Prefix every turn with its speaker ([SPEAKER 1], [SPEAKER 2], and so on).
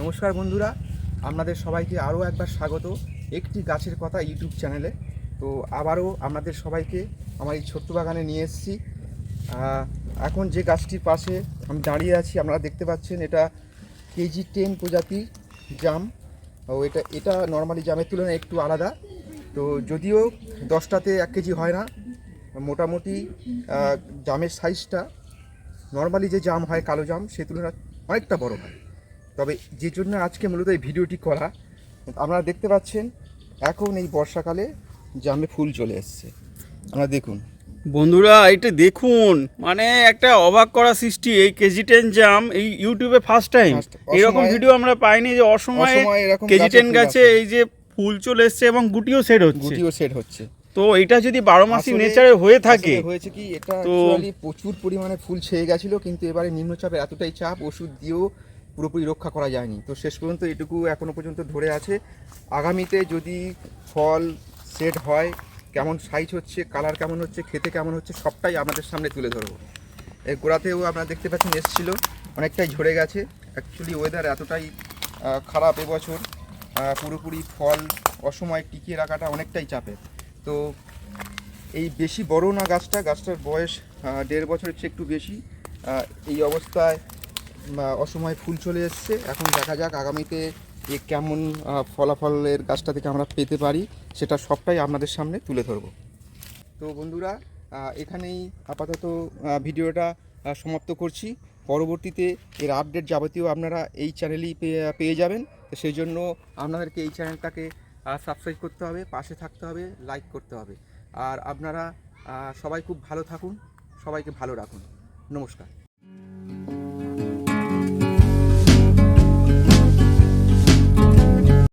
[SPEAKER 1] নমস্কার বন্ধুরা, আপনাদের সবাইকে আরও একবার স্বাগত একটি গাছের কথা ইউটিউব চ্যানেলে। তো আবারও আপনাদের সবাইকে আমার এই ছোট্ট বাগানে নিয়ে এসেছি। এখন যে গাছটির পাশে আমি দাঁড়িয়ে আছি আপনারা দেখতে পাচ্ছেন, এটা KG10 প্রজাতির জাম। ও এটা নর্মালি জামের তুলনায় একটু আলাদা। তো যদিও 10টাতে 1 কেজি হয় না, মোটামুটি জামের সাইজটা নর্মালি যে জাম হয় কালো জাম সে তুলনায় অনেকটা বড় হয়। তবে যে জন্য আজকে মূলত এই ভিডিওটি করা, আপনারা দেখতে পাচ্ছেন এখন এই বর্ষাকালে জামে ফুল চলে এসছে। আপনারা দেখুন
[SPEAKER 2] বন্ধুরা, এটা দেখুন, মানে একটা অবাক করা সৃষ্টি। এই KG10 জাম এই ইউটিউবে ফার্স্ট টাইম এরকম ভিডিও আমরা পাইনি যে অসময়ে KG10 গাছে এই যে ফুল চলে এসছে এবং গুটিও সেট হচ্ছে। তো এটা যদি 12 মাসই নেচারে হয়ে থাকে,
[SPEAKER 1] হয়েছে কি, এটা অ্যাকচুয়ালি প্রচুর পরিমাণে ফুল ছেয়ে গেছিল, কিন্তু এবারে নিম্নচাপের এতটাই চাপ, ওষুধ দিয়েও পুরোপুরি রক্ষা করা যায়নি। তো শেষ পর্যন্ত এটুকু এখনো পর্যন্ত ধরে আছে। আগামীতে যদি ফল সেট হয়, কেমন সাইজ হচ্ছে, কালার কেমন হচ্ছে, খেতে কেমন হচ্ছে, সবটাই আপনাদের সামনে তুলে ধরবো। এই গোড়াতেও আপনারা দেখতে পাচ্ছেন এসেছিলো, অনেকটাই ঝরে গেছে। অ্যাকচুয়ালি ওয়েদার এতটাই খারাপ এবছর, পুরোপুরি ফল অসময়ে টিকিয়ে রাখাটা অনেকটাই চাপের। তো এই বেশি বড় না গাছটার বয়স 1.5 বছরের চেয়ে একটু বেশি। এই অবস্থায় অসময়ে ফুল চলে এসছে। এখন দেখা যাক আগামীতে এ কেমন ফলাফলের গাছটা থেকে আমরা পেতে পারি, সেটা সবটাই আপনাদের সামনে তুলে ধরব। তো বন্ধুরা, এখানেই আপাতত ভিডিওটা সমাপ্ত করছি। পরবর্তীতে এর আপডেট যাবতীয় আপনারা এই চ্যানেলেই পেয়ে যাবেন। তো সেই জন্য আপনাদেরকে এই চ্যানেলটাকে সাবস্ক্রাইব করতে হবে, পাশে থাকতে হবে, লাইক করতে হবে। আর আপনারা সবাই খুব ভালো থাকুন, সবাইকে ভালো রাখুন। নমস্কার।